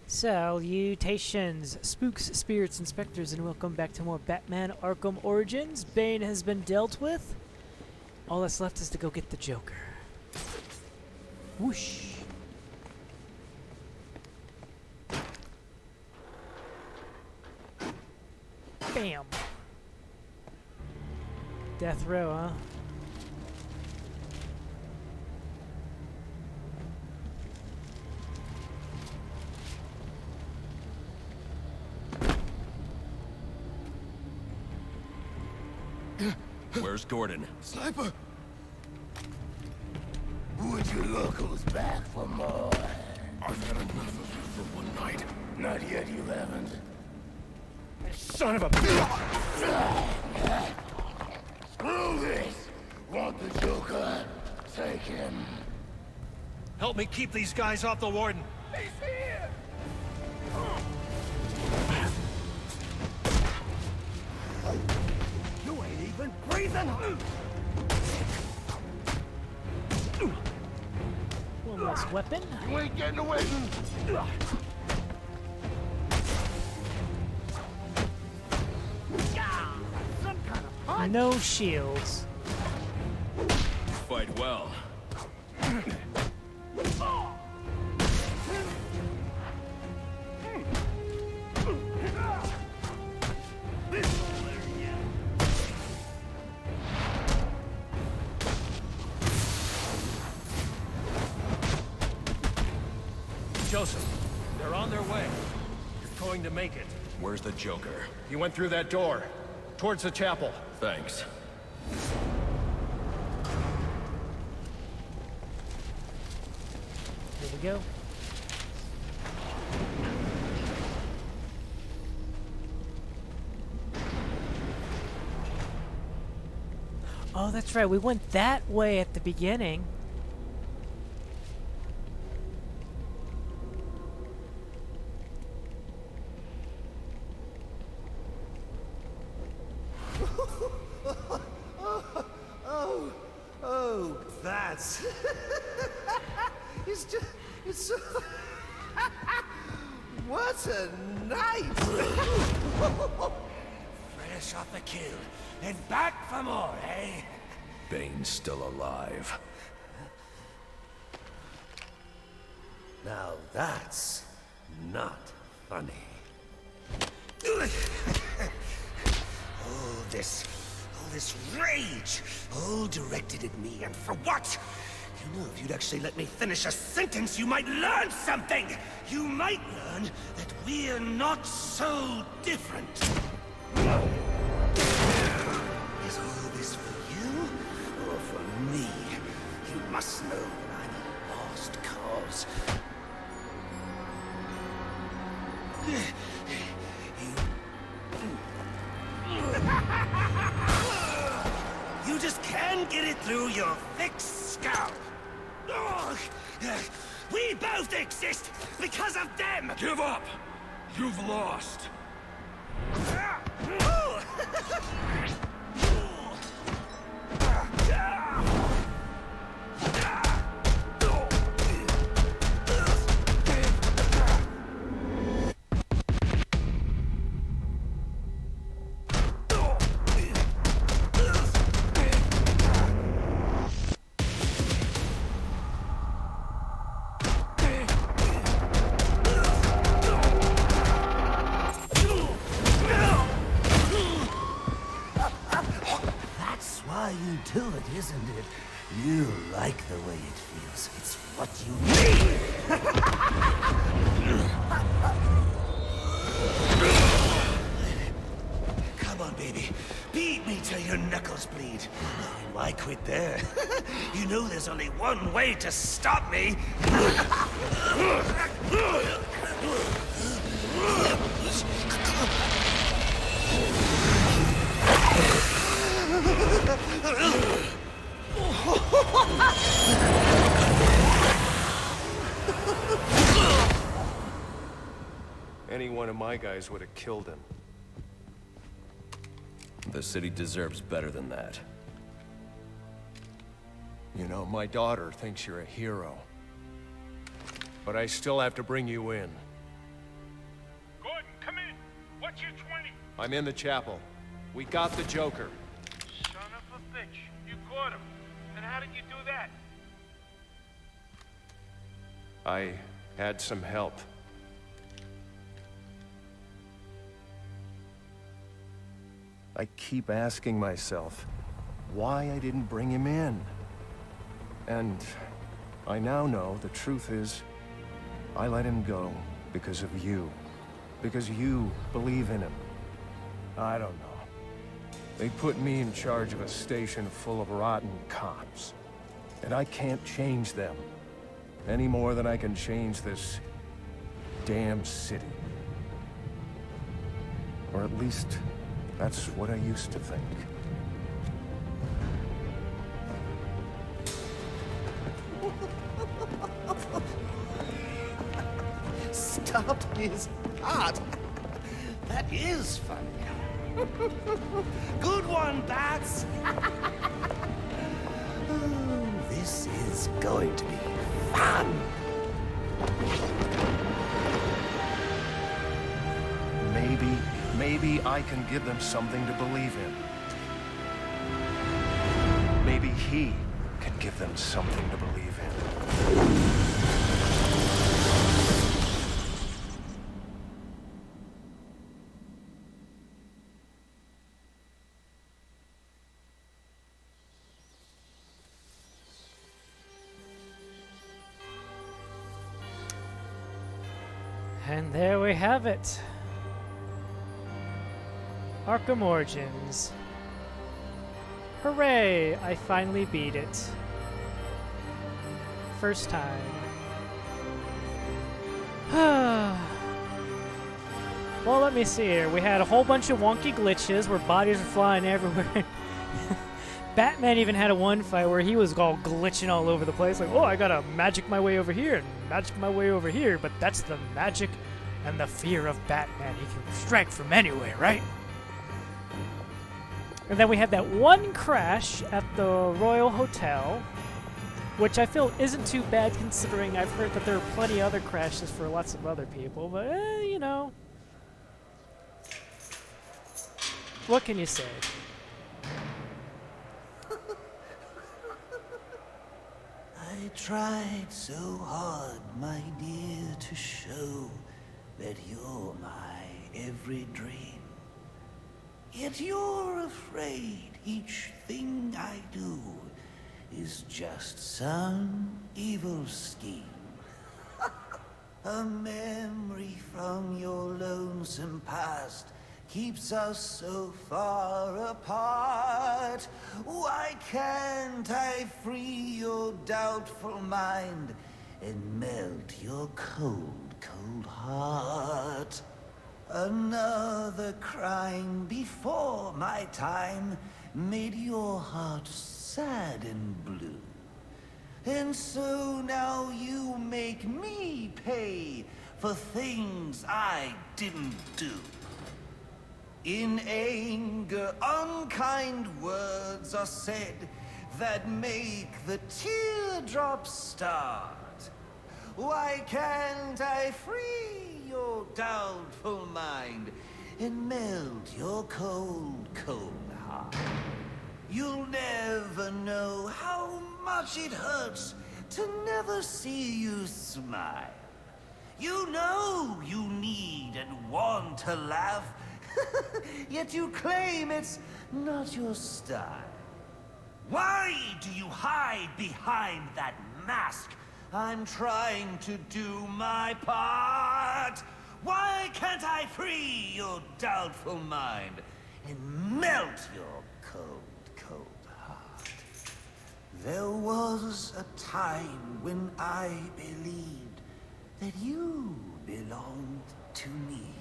Salutations, spooks, spirits, and specters, and welcome back to more Batman Arkham Origins. Bane has been dealt with. All that's left is to go get the Joker. Whoosh. Bam. Death row, huh? Where's Gordon? Sniper! Would you locals back for more? I've had enough of you for one night. Not yet, you haven't. Son of a... Screw this! Want the Joker? Take him. Help me keep these guys off the Warden. He's here! You ain't even breathing! One less weapon. You ain't getting away from... Some kind of punch! No shields. Fight well. Joseph, they're on their way. You're going to make it. Where's the Joker? He went through that door, towards the chapel. Thanks. Here we go. Oh, that's right. We went that way at the beginning. Oh, that's... it's so... What a night! Fresh off the kill, and back for more, eh? Bane's still alive. Now that's not funny. All this rage, all directed at me, and for what? You know, if you'd actually let me finish a sentence, you might learn something! You might learn that we're not so different. Is all this for you, or for me? You must know that I'm a lost cause. You just can't get it through your thick scalp. Ugh. We both exist because of them! Give up! You've lost! You do it, isn't it? You like the way it feels. It's what you need! Come on, baby. Beat me till your knuckles bleed. Why quit there? You know there's only one way to stop me. Any one of my guys would have killed him. The city deserves better than that. You know, my daughter thinks you're a hero. But I still have to bring you in. What's your 20? I'm in the chapel. We got the Joker. Son of a bitch. You caught him. And how did you do that? I had some help. I keep asking myself why I didn't bring him in. And I now know the truth is, I let him go because of you. Because you believe in him. I don't know. They put me in charge of a station full of rotten cops. And I can't change them. Any more than I can change this damn city. Or at least, that's what I used to think. Stopped his heart. That is funny. Good one, Bats. Oh, this is going to be fun. Maybe I can give them something to believe in. Maybe he can give them something to believe in. And there we have it. Arkham Origins. Hooray! I finally beat it. First time. Well, let me see here. We had a whole bunch of wonky glitches where bodies were flying everywhere. Batman even had a one fight where he was all glitching all over the place. Like, oh, I gotta magic my way over here and magic my way over here. But that's the magic and the fear of Batman. He can strike from anywhere, right? And then we had that one crash at the Royal Hotel, which I feel isn't too bad considering I've heard that there are plenty of other crashes for lots of other people, but, you know. What can you say? I tried so hard, my dear, to show that you're my every dream. Yet you're afraid each thing I do is just some evil scheme. A memory from your lonesome past keeps us so far apart. Why can't I free your doubtful mind and melt your cold, cold heart? Another crime before my time made your heart sad and blue. And so now you make me pay for things I didn't do. In anger, unkind words are said that make the teardrops start. Why can't I free your doubtful mind and melt your cold, cold heart? You'll never know how much it hurts to never see you smile. You know you need and want to laugh, yet you claim it's not your style. Why do you hide behind that mask? I'm trying to do my part. Why can't I free your doubtful mind and melt your cold, cold heart? There was a time when I believed that you belonged to me.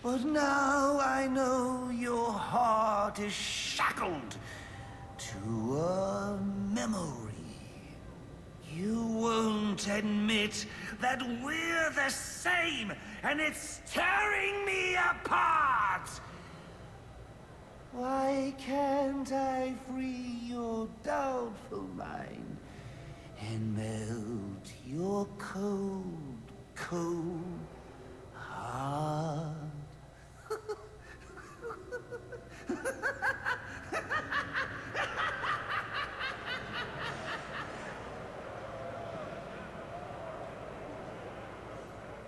But now I know your heart is shackled to a memory. You won't admit that we're the same, and it's tearing me apart! Why can't I free your doubtful mind and melt your cold, cold heart?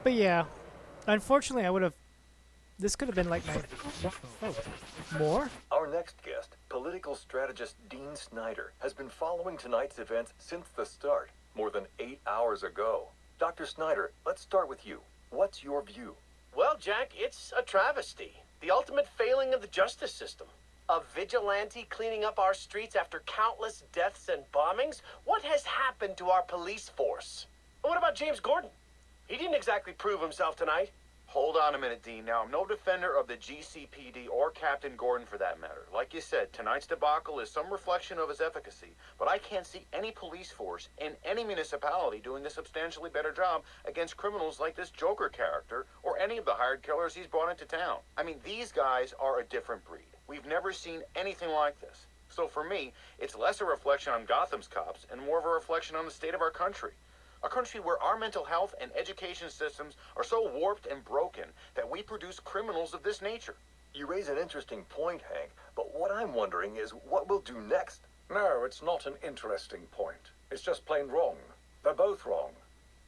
But yeah, unfortunately, I would have. This could have been like my. Oh, more? Our next guest, political strategist Dean Snyder, has been following tonight's events since the start, more than 8 hours ago. Dr. Snyder, let's start with you. What's your view? Well, Jack, it's a travesty. The ultimate failing of the justice system. A vigilante cleaning up our streets after countless deaths and bombings? What has happened to our police force? What about James Gordon? He didn't exactly prove himself tonight. Hold on a minute, Dean. Now, I'm no defender of the GCPD or Captain Gordon for that matter. Like you said, tonight's debacle is some reflection of his efficacy, but I can't see any police force in any municipality doing a substantially better job against criminals like this Joker character or any of the hired killers he's brought into town. I mean, these guys are a different breed. We've never seen anything like this. So for me, it's less a reflection on Gotham's cops and more of a reflection on the state of our country. A country where our mental health and education systems are so warped and broken that we produce criminals of this nature. You raise an interesting point, Hank, but what I'm wondering is what we'll do next. No, it's not an interesting point. It's just plain wrong. They're both wrong.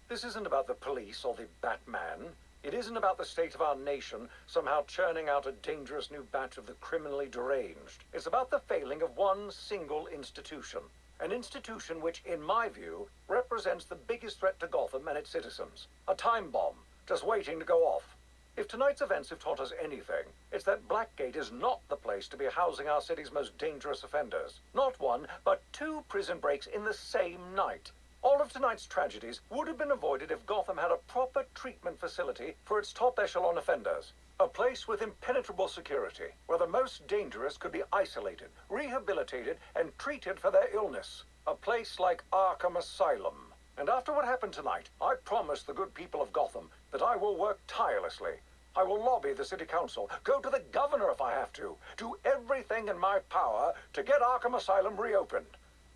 This isn't about the police or the Batman. It isn't about the state of our nation somehow churning out a dangerous new batch of the criminally deranged. It's about the failing of one single institution. An institution which, in my view, represents the biggest threat to Gotham and its citizens. A time bomb, just waiting to go off. If tonight's events have taught us anything, it's that Blackgate is not the place to be housing our city's most dangerous offenders. Not one, but 2 prison breaks in the same night. All of tonight's tragedies would have been avoided if Gotham had a proper treatment facility for its top echelon offenders. A place with impenetrable security, where the most dangerous could be isolated, rehabilitated, and treated for their illness. A place like Arkham Asylum. And after what happened tonight, I promise the good people of Gotham that I will work tirelessly. I will lobby the city council, go to the governor if I have to, do everything in my power to get Arkham Asylum reopened,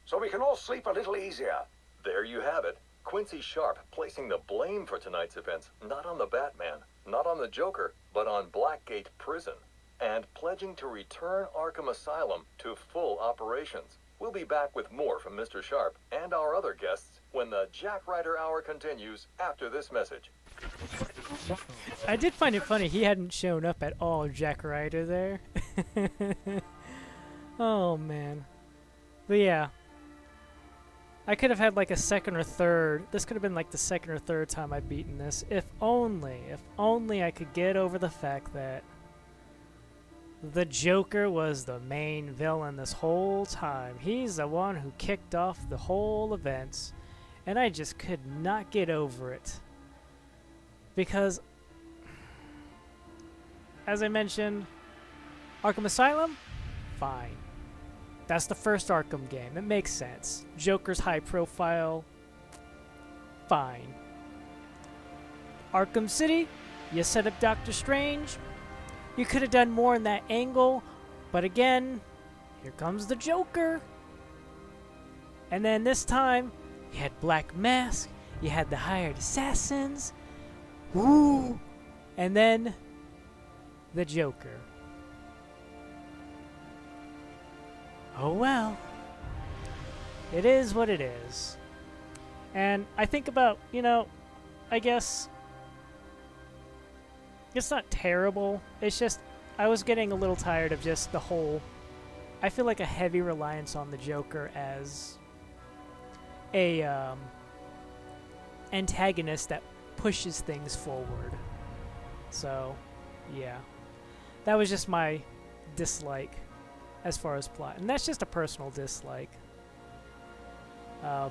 so we can all sleep a little easier. There you have it. Quincy Sharp placing the blame for tonight's events not on the Batman, not on the Joker, but on Blackgate Prison, and pledging to return Arkham Asylum to full operations. We'll be back with more from Mr. Sharp and our other guests when the Jack Ryder Hour continues after this message. I did find it funny he hadn't shown up at all, Jack Ryder there. Oh, man. But yeah. I could have had like a second or third. This could have been like the second or third time I've beaten this. If only I could get over the fact that the Joker was the main villain this whole time. He's the one who kicked off the whole events. And I just could not get over it. Because, as I mentioned, Arkham Asylum, fine. That's the first Arkham game. It makes sense. Joker's high profile. Fine. Arkham City, you set up Doctor Strange. You could have done more in that angle, but again, here comes the Joker. And then this time, you had Black Mask, you had the hired assassins. Woo! And then, the Joker. Oh well. It is what it is. And I think about, I guess it's not terrible. It's just I was getting a little tired of just the whole, I feel like a heavy reliance on the Joker as a antagonist that pushes things forward. So, yeah. That was just my dislike as far as plot. And that's just a personal dislike. Other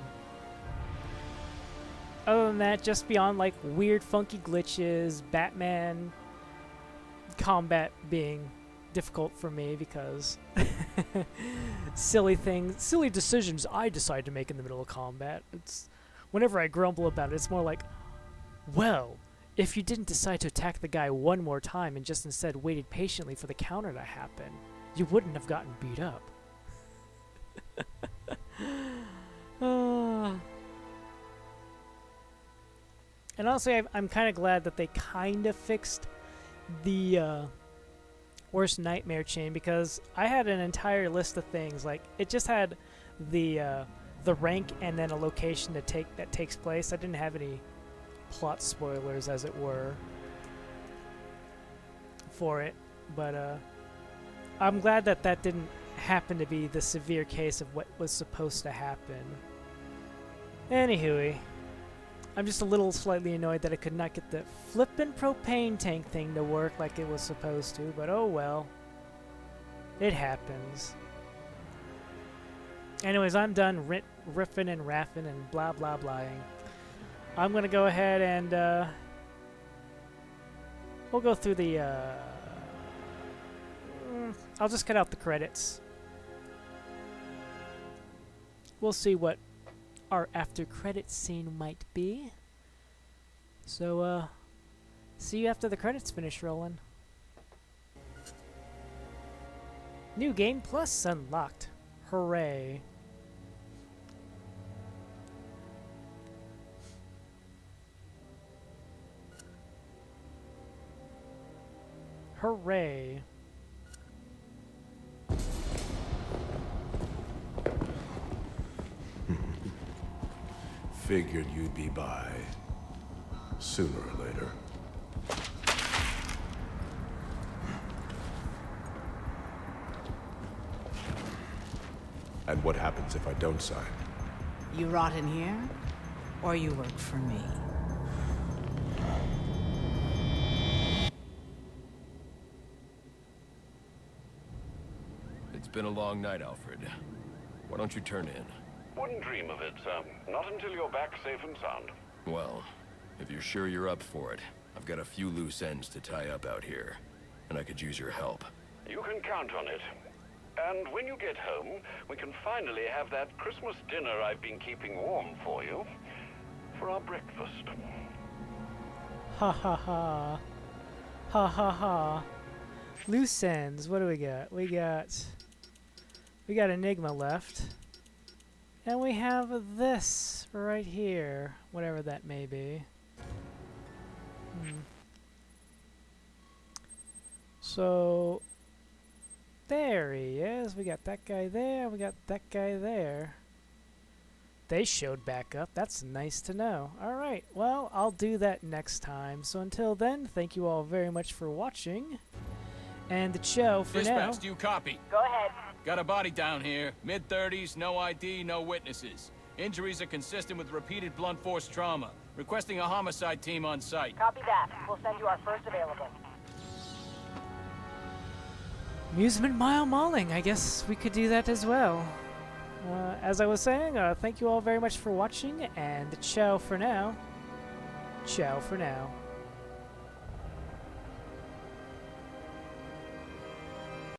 than that, just beyond like weird funky glitches, Batman combat being difficult for me because silly decisions I decide to make in the middle of combat. It's whenever I grumble about it, it's more like, well, if you didn't decide to attack the guy one more time and just instead waited patiently for the counter to happen, you wouldn't have gotten beat up. And honestly, I'm kind of glad that they kind of fixed the worst nightmare chain, because I had an entire list of things. Like, it just had the rank and then a location that takes place. I didn't have any plot spoilers, as it were, for it. But I'm glad that that didn't happen to be the severe case of what was supposed to happen. Anywho, I'm just a little slightly annoyed that I could not get the flippin' propane tank thing to work like it was supposed to, but oh well. It happens. Anyways, I'm done riffing and raffing and blah blah blahing. I'm gonna go ahead and we'll go through the I'll just cut out the credits. We'll see what our after credits scene might be. So see you after the credits finish rolling. New game plus unlocked. Hooray. Hooray. Figured you'd be by sooner or later. And what happens if I don't sign? You rot in here, or you work for me. It's been a long night, Alfred. Why don't you turn in? Wouldn't dream of it, sir. Not until you're back safe and sound. Well, if you're sure you're up for it, I've got a few loose ends to tie up out here, and I could use your help. You can count on it. And when you get home, we can finally have that Christmas dinner I've been keeping warm for you for our breakfast. Ha ha ha. Ha ha ha. Loose ends. What do we got? We got Enigma left. And we have this right here. Whatever that may be. So there he is. We got that guy there. We got that guy there. They showed back up. That's nice to know. Alright, well, I'll do that next time. So until then, thank you all very much for watching. And the show for now. Dispatch, do you copy? Go ahead. Got a body down here. Mid-30s, no ID, no witnesses. Injuries are consistent with repeated blunt force trauma. Requesting a homicide team on site. Copy that. We'll send you our first available. Amusement mile mauling. I guess we could do that as well. As I was saying, thank you all very much for watching, and ciao for now. Ciao for now.